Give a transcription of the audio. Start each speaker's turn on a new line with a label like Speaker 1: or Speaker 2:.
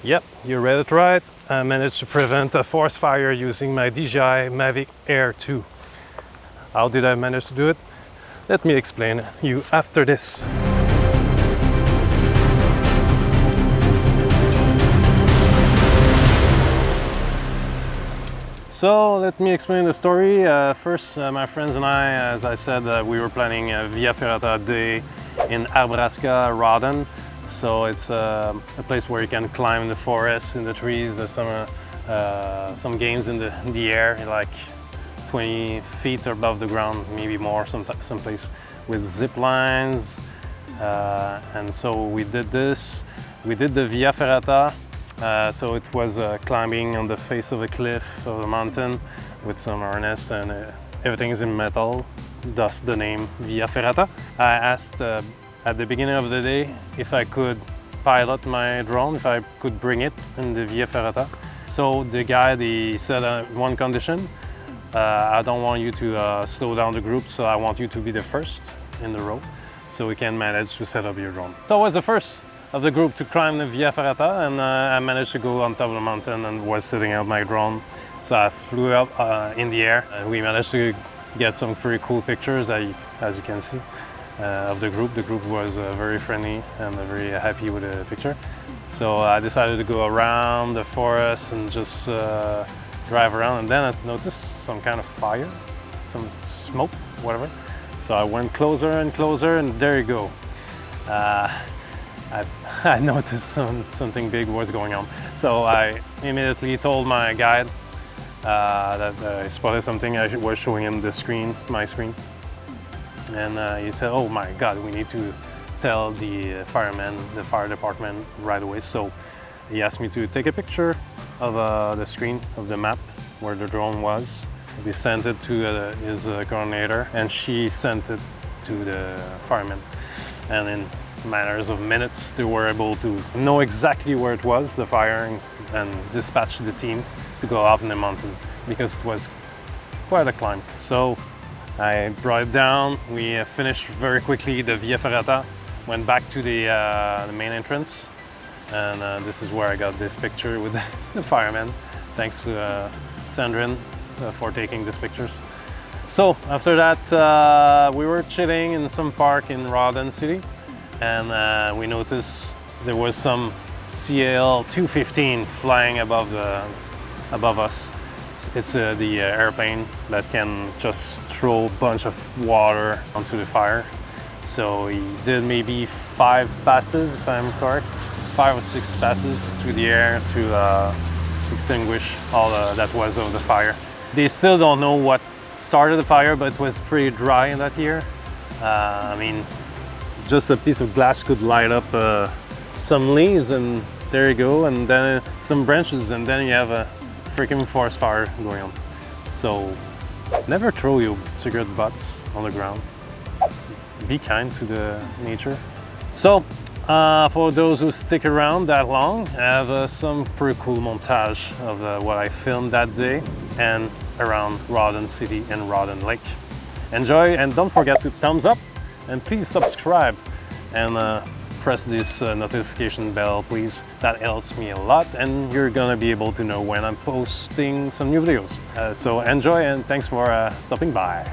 Speaker 1: Yep, you read it right. I managed to prevent a forest fire using my DJI Mavic Air 2. How did I manage to do it? Let me explain you after this. So let me explain the story. First, my friends and I, as I said, we were planning a Via Ferrata day in Arbraska Rawdon. So it's a place where you can climb in the forest, in the trees. There's some games in the air, like 20 feet above the ground, maybe more, some place with zip lines. And so we did this. We did the Via Ferrata. So it was climbing on the face of a cliff of a mountain with some harness, and everything is in metal, thus the name Via Ferrata. I asked at the beginning of the day if I could pilot my drone, if I could bring it in the Via Ferrata. So the guide, he said one condition, I don't want you to slow down the group, so I want you to be the first in the row so we can manage to set up your drone. So I was the first of the group to climb the Via Ferrata, and I managed to go on top of the mountain and was setting up my drone. So I flew up in the air, and we managed to get some pretty cool pictures, as you can see, of the group. The group was very friendly and very happy with the picture. So I decided to go around the forest and just drive around, and then I noticed some kind of fire, some smoke, whatever. So I went closer and closer, and there you go. I noticed something big was going on. So I immediately told my guide that I spotted something. I was showing him the screen, my screen. And he said, oh my God, we need to tell the firemen, the fire department right away. So he asked me to take a picture of the screen, of the map where the drone was. We sent it to his coordinator, and she sent it to the firemen. And in matters of minutes, they were able to know exactly where it was, the fire, and dispatch the team to go up in the mountain, because it was quite a climb. So I brought it down. We finished very quickly the Via Ferrata, went back to the main entrance, and this is where I got this picture with the firemen. Thanks to Sandrine for taking these pictures. So after that, we were chilling in some park in Rawdon City, and we noticed there was some CL-215 flying above us. It's the airplane that can just throw a bunch of water onto the fire. So he did maybe 5 passes, if I'm correct, 5 or 6 passes through the air to extinguish all that was of the fire. They still don't know what started the fire, but it was pretty dry in that year. I mean, just a piece of glass could light up some leaves, and there you go, and then some branches, and then you have a freaking forest fire going on. So never throw your cigarette butts on the ground. Be kind to the nature. So for those who stick around that long, I have some pretty cool montage of what I filmed that day and around Rawdon City and Rawdon Lake. Enjoy, and don't forget to thumbs up, and please subscribe and press this notification bell, please. That helps me a lot, and you're gonna be able to know when I'm posting some new videos. So enjoy, and thanks for stopping by.